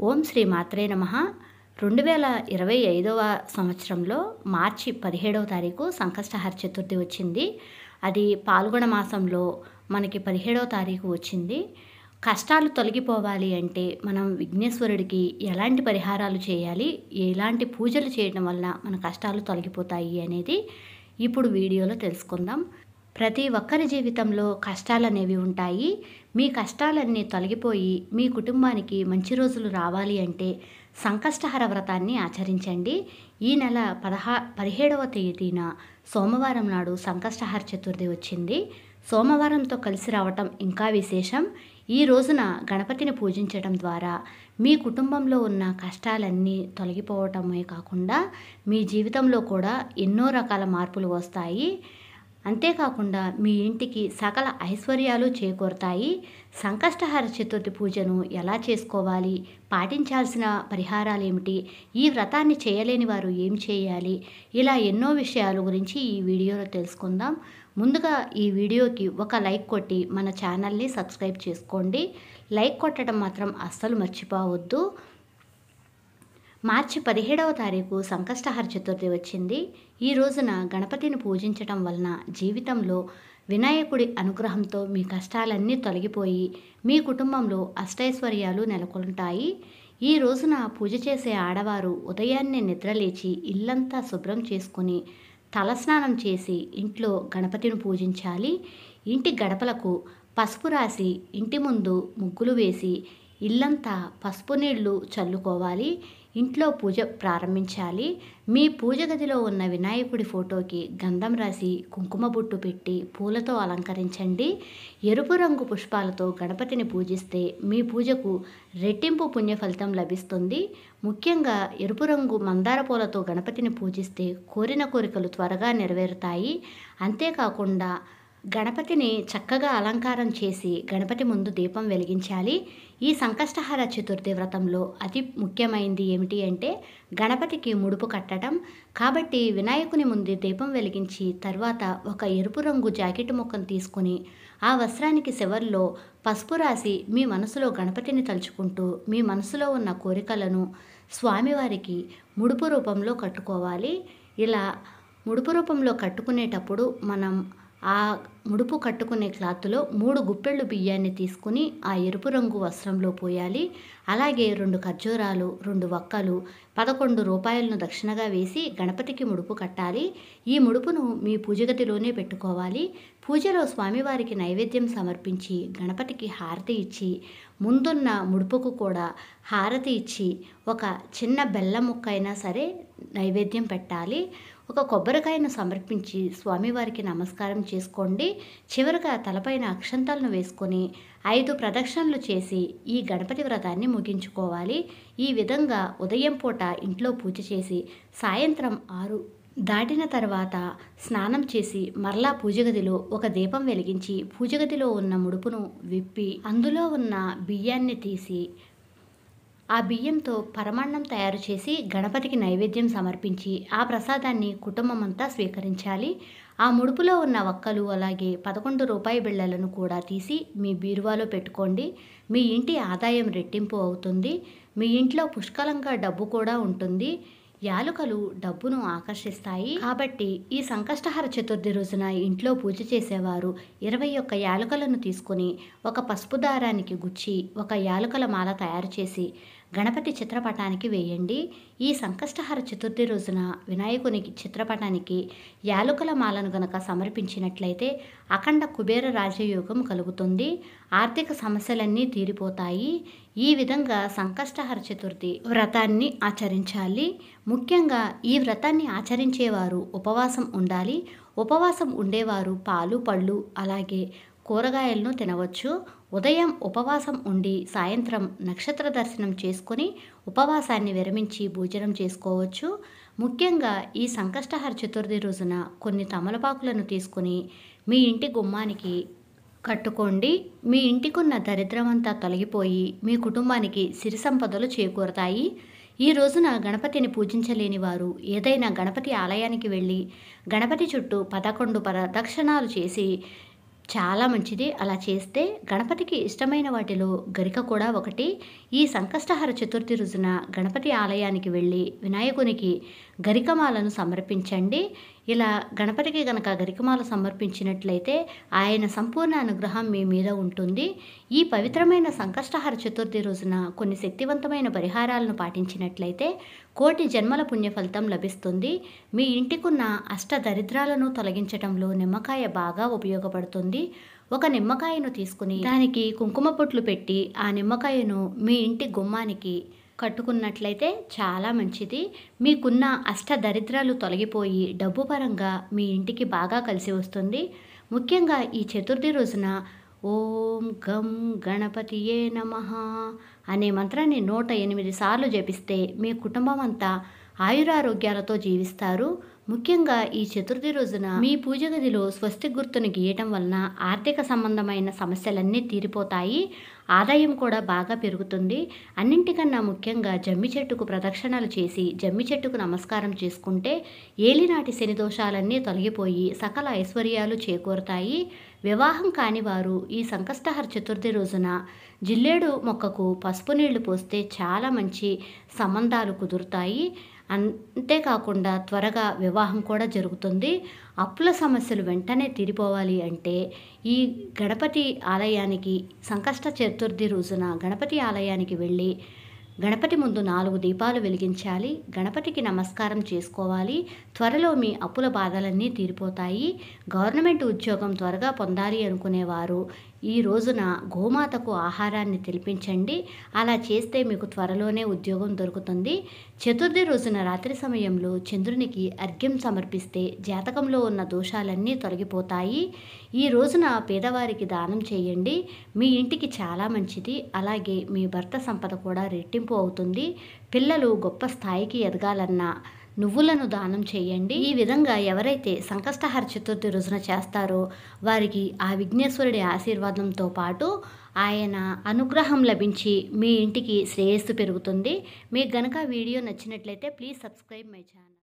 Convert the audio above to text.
ఓం శ్రీ మాత్రే నమః. 2025వ సంవత్సరంలో మార్చి 17వ తారీఖు సంకష్టహర చతుర్థి వచ్చింది. అది పాల్గొన మాసంలో మనకి 17వ తారీఖు వచ్చింది. కష్టాలు తొలగిపోవాలి అంటే మనం విఘ్నేశ్వరుడికి ఎలాంటి పరిహారాలు చేయాలి, ఎలాంటి పూజలు చేయడం వల్ల మన కష్టాలు తొలగిపోతాయి అనేది ఇప్పుడు వీడియోలో తెలుసుకుందాం. ప్రతి ఒక్కరి జీవితంలో కష్టాలనేవి ఉంటాయి. మీ కష్టాలన్నీ తొలగిపోయి మీ కుటుంబానికి మంచి రోజులు రావాలి అంటే సంకష్టహర వ్రతాన్ని ఆచరించండి. ఈ నెల 17వ తేదీన సోమవారం నాడు సంకష్టహర చతుర్థి వచ్చింది. సోమవారంతో కలిసి రావటం ఇంకా విశేషం. ఈ రోజున గణపతిని పూజించడం ద్వారా మీ కుటుంబంలో ఉన్న కష్టాలన్నీ తొలగిపోవటమే కాకుండా మీ జీవితంలో కూడా ఎన్నో రకాల మార్పులు వస్తాయి. అంతేకాకుండా మీ ఇంటికి సకల ఐశ్వర్యాలు చేకూరుతాయి. సంకష్టహర చతుర్థి పూజను ఎలా చేసుకోవాలి, పాటించాల్సిన పరిహారాలు ఏమిటి, ఈ వ్రతాన్ని చేయలేని వారు ఏం చేయాలి, ఇలా ఎన్నో విషయాల గురించి ఈ వీడియోలో తెలుసుకుందాం. ముందుగా ఈ వీడియోకి ఒక లైక్ కొట్టి మన ఛానల్ని సబ్స్క్రైబ్ చేసుకోండి. లైక్ కొట్టడం మాత్రం అస్సలు మర్చిపోవద్దు. మార్చి 17వ తారీఖు సంకష్టహర చతుర్థి వచ్చింది. ఈ రోజున గణపతిని పూజించటం వలన జీవితంలో వినాయకుడి అనుగ్రహంతో మీ కష్టాలన్నీ తొలగిపోయి మీ కుటుంబంలో అష్టైశ్వర్యాలు నెలకొంటాయి. ఈ రోజున పూజ చేసే ఆడవారు ఉదయాన్నే నిద్రలేచి ఇల్లంతా శుభ్రం చేసుకుని తలస్నానం చేసి ఇంట్లో గణపతిని పూజించాలి. ఇంటి గడపలకు పసుపు రాసి ఇంటి ముందు ముగ్గులు వేసి ఇల్లంతా పసుపు నీళ్లు చల్లుకోవాలి. ఇంట్లో పూజ ప్రారంభించాలి. మీ పూజ గదిలో ఉన్న వినాయకుడి ఫోటోకి గంధం రాసి కుంకుమ బొట్టు పెట్టి పూలతో అలంకరించండి. ఎరుపు రంగు పుష్పాలతో గణపతిని పూజిస్తే మీ పూజకు రెట్టింపు పుణ్య ఫలితం లభిస్తుంది. ముఖ్యంగా ఎరుపు రంగు మందార పూలతో గణపతిని పూజిస్తే కోరిన కోరికలు త్వరగా నెరవేరుతాయి. అంతేకాకుండా గణపతిని చక్కగా అలంకారం చేసి గణపతి ముందు దీపం వెలిగించాలి. ఈ సంకష్టహర చతుర్థి వ్రతంలో అతి ముఖ్యమైనది ఏమిటి అంటే గణపతికి ముడుపు కట్టడం. కాబట్టి వినాయకుని ముందు దీపం వెలిగించి తర్వాత ఒక ఎరుపు రంగు జాకెట్ ముక్కను తీసుకుని ఆ వస్త్రానికి చివర్లో పసుపు రాసి మీ మనసులో గణపతిని తలుచుకుంటూ మీ మనసులో ఉన్న కోరికలను స్వామివారికి ముడుపు రూపంలో కట్టుకోవాలి. ఇలా ముడుపు రూపంలో కట్టుకునేటప్పుడు మనం ఆ ముడుపు కట్టుకునే క్లాత్లో 3 గుప్పెళ్ళు బియ్యాన్ని తీసుకుని ఆ ఎరుపు రంగు వస్త్రంలో పోయాలి. అలాగే 2 ఖర్జూరాలు, 2 వక్కలు, 11 రూపాయలను దక్షిణగా వేసి గణపతికి ముడుపు కట్టాలి. ఈ ముడుపును మీ పూజ గదిలోనే పెట్టుకోవాలి. పూజలో స్వామివారికి నైవేద్యం సమర్పించి గణపతికి హారతి ఇచ్చి ముందున్న ముడుపుకు కూడా హారతి ఇచ్చి ఒక చిన్న బెల్లం ముక్క అయినా సరే నైవేద్యం పెట్టాలి. ఒక కొబ్బరికాయను సమర్పించి స్వామివారికి నమస్కారం చేసుకోండి. చివరగా తలపైన అక్షంతలను వేసుకొని 5 ప్రదక్షిణలు చేసి ఈ గణపతి వ్రతాన్ని ముగించుకోవాలి. ఈ విధంగా ఉదయం పూట ఇంట్లో పూజ చేసి సాయంత్రం 6 దాటిన తర్వాత స్నానం చేసి మరలా పూజ గదిలో ఒక దీపం వెలిగించి పూజ గదిలో ఉన్న ముడుపును విప్పి అందులో ఉన్న బియ్యాన్ని తీసి ఆ బియ్యంతో పరమాన్నం తయారు చేసి గణపతికి నైవేద్యం సమర్పించి ఆ ప్రసాదాన్ని కుటుంబం అంతా స్వీకరించాలి. ఆ ముడుపులో ఉన్న వక్కలు అలాగే 11 రూపాయి బిళ్ళలను కూడా తీసి మీ బీరువాలో పెట్టుకోండి. మీ ఇంటి ఆదాయం రెట్టింపు అవుతుంది. మీ ఇంట్లో పుష్కలంగా డబ్బు కూడా ఉంటుంది. యాలుకలు డబ్బును ఆకర్షిస్తాయి. కాబట్టి ఈ సంకష్టహర చతుర్థి రోజున ఇంట్లో పూజ చేసేవారు 21 యాలుకలను తీసుకొని ఒక పసుపు దారానికి గుచ్చి ఒక యాలుకల మాల తయారు చేసి గణపతి చిత్రపటానికి వేయండి. ఈ సంకష్టహర చతుర్థి రోజున వినాయకునికి చిత్రపటానికి యాలుకల మాలను గనక సమర్పించినట్లయితే అఖండ కుబేర రాజయోగం కలుగుతుంది. ఆర్థిక సమస్యలన్నీ తీరిపోతాయి. ఈ విధంగా సంకష్టహర చతుర్థి వ్రతాన్ని ఆచరించాలి. ముఖ్యంగా ఈ వ్రతాన్ని ఆచరించేవారు ఉపవాసం ఉండాలి. ఉపవాసం ఉండేవారు పాలు, పళ్ళు అలాగే కూరగాయలను తినవచ్చు. ఉదయం ఉపవాసం ఉండి సాయంత్రం నక్షత్ర దర్శనం చేసుకొని ఉపవాసాన్ని విరమించి భోజనం చేసుకోవచ్చు. ముఖ్యంగా ఈ సంకష్టహర చతుర్థి రోజున కొన్ని తమలపాకులను తీసుకుని మీ ఇంటి గుమ్మానికి కట్టుకోండి. మీ ఇంటికున్న దరిద్రమంతా తొలగిపోయి మీ కుటుంబానికి సిరి సంపదలు చేకూరతాయి. ఈ రోజున గణపతిని పూజించలేని వారు ఏదైనా గణపతి ఆలయానికి వెళ్ళి గణపతి చుట్టూ 11 ప్రదక్షిణాలు చేసి చాలా మంచిది. అలా చేస్తే గణపతికి ఇష్టమైన వాటిలో గరిక కూడా ఒకటి. ఈ సంకష్టహర చతుర్థి రోజున గణపతి ఆలయానికి వెళ్ళి వినాయకునికి గరికమాలను సమర్పించండి. ఇలా గణపతికి గనక గరికమాల సమర్పించినట్లయితే ఆయన సంపూర్ణ అనుగ్రహం మీ మీద ఉంటుంది. ఈ పవిత్రమైన సంకష్టహర చతుర్థి రోజున కొన్ని శక్తివంతమైన పరిహారాలను పాటించినట్లయితే కోటి జన్మల పుణ్య ఫలితం లభిస్తుంది. మీ ఇంటికున్న అష్ట దరిద్రాలను తొలగించటంలో నిమ్మకాయ బాగా ఉపయోగపడుతుంది. ఒక నిమ్మకాయను తీసుకుని దానికి కుంకుమ పొట్లు పెట్టి ఆ నిమ్మకాయను మీ ఇంటి గుమ్మానికి కట్టుకున్నట్లయితే చాలా మంచిది. మీకున్న అష్ట దరిద్రాలు తొలగిపోయి డబ్బు పరంగా మీ ఇంటికి బాగా కలిసి వస్తుంది. ముఖ్యంగా ఈ చతుర్థి రోజున ఓం గం గణపతియే నమః అనే మంత్రాన్ని 108 సార్లు జపిస్తే మీ కుటుంబం అంతా ఆయురారోగ్యాలతో జీవిస్తారు. ముఖ్యంగా ఈ చతుర్థి రోజున మీ పూజ గదిలో స్వస్తిక్ గుర్తును గీయటం వలన ఆర్థిక సంబంధమైన సమస్యలన్నీ తీరిపోతాయి. ఆదాయం కూడా బాగా పెరుగుతుంది. అన్నింటికన్నా ముఖ్యంగా జమ్మి చెట్టుకు ప్రదక్షిణలు చేసి జమ్మి చెట్టుకు నమస్కారం చేసుకుంటే ఏలినాటి శని దోషాలన్నీ తొలగిపోయి సకల ఐశ్వర్యాలు చేకూరుతాయి. వివాహం కాని వారు ఈ సంకష్టహర చతుర్థి రోజున జిల్లేడు మొక్కకు పసుపు నీళ్లు పోస్తే చాలా మంచి సంబంధాలు కుదురుతాయి. అంతేకాకుండా త్వరగా వివాహం కూడా జరుగుతుంది. అప్పుల సమస్యలు వెంటనే తీరిపోవాలి అంటే ఈ గణపతి ఆలయానికి సంకష్ట చతుర్థి రోజున గణపతి ఆలయానికి వెళ్ళి గణపతి ముందు 4 దీపాలు వెలిగించాలి. గణపతికి నమస్కారం చేసుకోవాలి. త్వరలో మీ అప్పుల బాధలన్నీ తీరిపోతాయి. గవర్నమెంట్ ఉద్యోగం త్వరగా పొందాలి అనుకునేవారు ఈ రోజున గోమాతకు ఆహారాన్ని తినిపించండి. అలా చేస్తే మీకు త్వరలోనే ఉద్యోగం దొరుకుతుంది. చతుర్థి రోజున రాత్రి సమయంలో చంద్రునికి అర్ఘ్యం సమర్పిస్తే జాతకంలో ఉన్న దోషాలన్నీ తొలగిపోతాయి. ఈ రోజున పేదవారికి దానం చేయండి. మీ ఇంటికి చాలా మంచిది. అలాగే మీ భర్త సంపద కూడా రెట్టింపు అవుతుంది. పిల్లలు గొప్ప స్థాయికి ఎదగాలన్నా నువ్వులను దానం చేయండి. ఈ విధంగా ఎవరైతే సంకష్టహర చతుర్థి రోజున చేస్తారో వారికి ఆ విఘ్నేశ్వరుడి ఆశీర్వాదంతో పాటు ఆయన అనుగ్రహం లభించి మీ ఇంటికి శ్రేయస్సు పెరుగుతుంది. మీకు గనక వీడియో నచ్చినట్లయితే ప్లీజ్ సబ్స్క్రైబ్ మై ఛానల్.